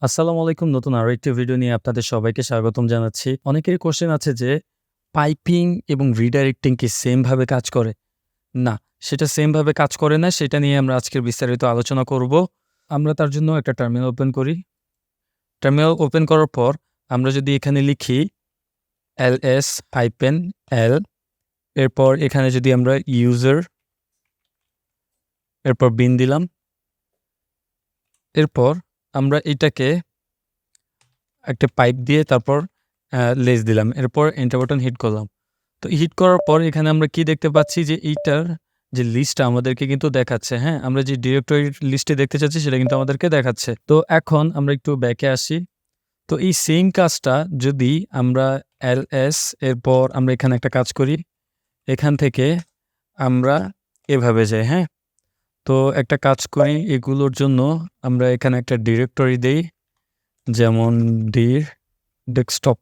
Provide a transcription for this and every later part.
আসসালামু আলাইকুম। নতুন আরো একটি ভিডিও নিয়ে আপনাদের সবাইকে স্বাগতম জানাচ্ছি। অনেকেরই কোয়েশ্চেন আছে যে পাইপিং এবং রিডাইরেক্টিং কি সেম ভাবে কাজ করে? না, সেটা সেম ভাবে কাজ করে না। সেটা নিয়ে আমরা আজকের বিস্তারিত আলোচনা করব। আমরা তার জন্য একটা টার্মিনাল ওপেন করি। টার্মিনাল ওপেন করার পর আমরা যদি এখানে লিখি ls-l, এরপর এখানে যদি আমরা ইউজার, এরপর বিন দিলাম। এরপর আমরা এটাকে একটা পাইপ দিয়ে তারপর লেস দিলাম। এরপর এন্টার বাটন হিট করলাম। তো হিট করার পর এখানে আমরা কি দেখতে পাচ্ছি যে এইটার যে লিস্টটা আমাদেরকে কিন্তু দেখাচ্ছে। হ্যাঁ, আমরা যে ডিরেক্টরির লিস্টে দেখতে চাচ্ছি সেটা কিন্তু আমাদেরকে দেখাচ্ছে। তো এখন আমরা একটু ব্যাকে আসি। তো এই সেম কাজটা যদি আমরা ls এরপর আমরা এখানে একটা কাজ করি। এখান থেকে আমরা এভাবে যাই। হ্যাঁ, তো একটা কাজ করি, এগুলোর জন্য আমরা এখানে একটা ডিরেক্টরি দেই, যেমন dir ডেস্কটপ।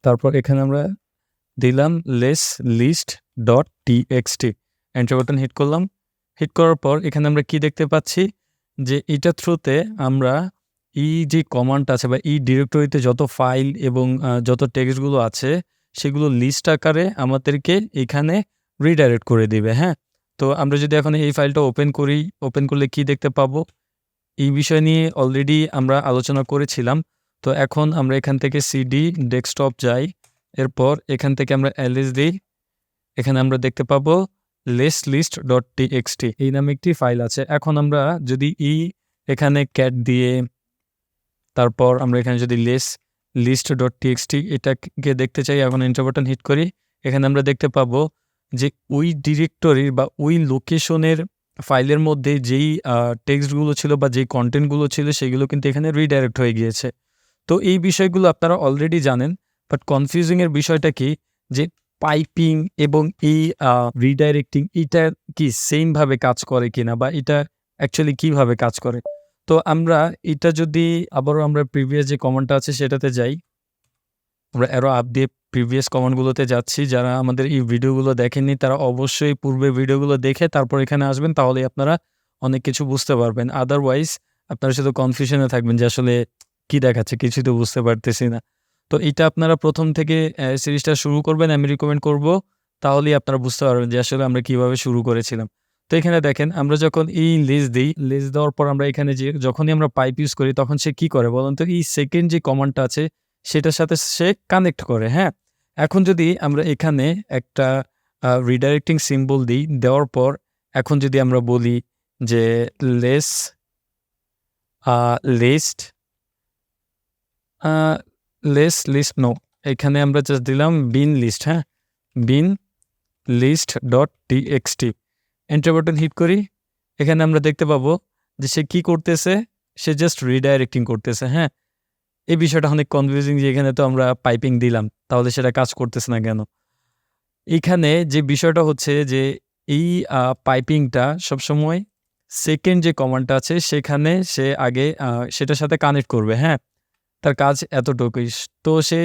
তারপর এখানে আমরা দিলাম list.txt, এন্টার বাটন হিট করলাম। হিট করার পর এখানে আমরা কি দেখতে পাচ্ছি যে এটা থ্রুতে আমরা এই যে কমান্ড আছে বা এই ডিরেক্টরিতে যত ফাইল এবং যত টেক্সটগুলো আছে সেগুলো লিস্ট আকারে আমাদেরকে এখানে রিডাইরেক্ট করে দিবে। হ্যাঁ, তো আমরা যদি এখন এই ফাইলটা ওপেন করি, ওপেন করলে কি দেখতে পাবো? এই বিষয় নিয়ে অলরেডি আমরা আলোচনা করেছিলাম। তো এখন আমরা এখান থেকে সিডি ডেস্কটপ যাই। এরপর এখান থেকে আমরা ls দিই। এখানে আমরা দেখতে পাবো list.txt এই নামে একটি ফাইল আছে। এখন আমরা যদি এখানে ক্যাট দিয়ে তারপর আমরা এখানে যদি list.txt এটাকে দেখতে চাই, এখন এন্টার বাটন হিট করি। এখানে আমরা দেখতে পাবো যে ওই ডিরেক্টরির বা ওই লোকেশনের ফাইলের মধ্যে যেই টেক্সটগুলো ছিল বা যেই কন্টেন্টগুলো ছিল সেগুলো কিন্তু এখানে রিডাইরেক্ট হয়ে গিয়েছে। তো এই বিষয়গুলো আপনারা অলরেডি জানেন, বাট কনফিউজিংয়ের বিষয়টা কি যে পাইপিং এবং এই রিডাইরেক্টিং এটা কি সেম ভাবে কাজ করে কিনা বা এটা অ্যাকচুয়ালি কিভাবে কাজ করে। তো আমরা এটা যদি আবারও আমরা প্রিভিয়াস যে কমান্ডটা আছে সেটাতে যাই, আমরা অ্যারো আপ দিয়ে প্রিভিয়াস কমান্ডগুলোতে যাচ্ছি। যারা আমাদের এই ভিডিওগুলো দেখেননি তারা অবশ্যই পূর্বের ভিডিওগুলো দেখে তারপর এখানে আসবেন, তাহলেই আপনারা অনেক কিছু বুঝতে পারবেন। আদারওয়াইজ আপনারা শুধু কনফিউশনে থাকবেন যে আসলে কি দেখাচ্ছে, কিছুই তো বুঝতে পারতেছি না। তো এটা আপনারা প্রথম থেকে সিরিজটা শুরু করবেন, আমি রিকমেন্ড করব, তাহলেই আপনারা বুঝতে পারবেন যে আসলে আমরা কিভাবে শুরু করেছিলাম। তো এখানে দেখেন আমরা যখন এই লেস দিই, লেস দেওয়ার পর আমরা এখানে যে যখনই আমরা পাইপ ইউজ করি তখন সে কি করে বলুন তো? এই সেকেন্ড যে কমান্ডটা আছে সেটার সাথে সে কানেক্ট করে। হ্যাঁ, এখন যদি আমরা এখানে একটা রিডাইরেক্টিং সিম্বল দিই, দেওয়ার পর এখন যদি আমরা বলি যে লেস লিস্ট লিস্ট নো, এখানে আমরা জাস্ট দিলাম বিন লিস্ট। হ্যাঁ, বিন list.txt, এন্টার বাটন হিট করি। এখানে আমরা দেখতে পাবো যে সে কি করতেছে, সে জাস্ট রিডাইরেক্টিং করতেছে। হ্যাঁ, এই বিষয়টা অনেক কনফিউজিং যে এখানে তো আমরা পাইপিং দিলাম, তাহলে সেটা কাজ করতেছে না কেন? এইখানে যে বিষয়টা হচ্ছে যে এই পাইপিংটা সবসময় সেকেন্ড যে কমান্ডটা আছে সেখানে সে আগে সেটার সাথে কানেক্ট করবে। হ্যাঁ, তার কাজ এতটুকুই। তো সে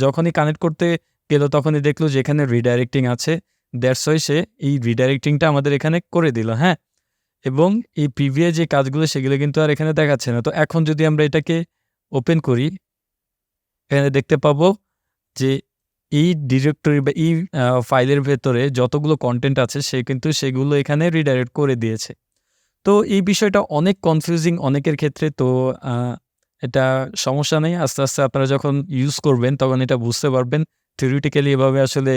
যখনই কানেক্ট করতে গেল তখনই দেখলো যে এখানে রিডাইরেক্টিং আছে। দ্যাটস ওয়াই সে এই রিডাইরেক্টিংটা আমাদের এখানে করে দিল। হ্যাঁ, এবং এই প্রিভিয়াস যে কাজগুলো সেগুলো কিন্তু আর এখানে দেখাচ্ছে না। তো এখন যদি আমরা এটাকে ওপেন করি, এখানে দেখতে পাবো যে এই ডিরেক্টরি বা এই ফাইলের ভেতরে যতগুলো কনটেন্ট আছে সে কিন্তু সেগুলো এখানে রিডাইরেক্ট করে দিয়েছে। তো এই বিষয়টা অনেক কনফিউজিং অনেকের ক্ষেত্রে। তো এটা সমস্যা নেই। আস্তে, আস্তে আপনারা যখন ইউজ করবেন তখন এটা বুঝতে পারবেন। থিওরিটিক্যালি এভাবে আসলে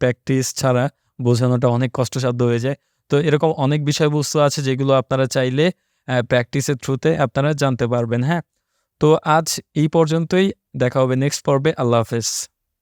প্র্যাকটিস ছাড়া বোঝানোটা অনেক কষ্টসাধ্য হয়ে যায়। তো এরকম অনেক বিষয়বস্তু আছে যেগুলো আপনারা চাইলে প্র্যাকটিসের থ্রুতে আপনারা জানতে পারবেন। হ্যাঁ? তো আজ এই পর্যন্তই। দেখা হবে নেক্সট পর্বে। আল্লাহ হাফেজ।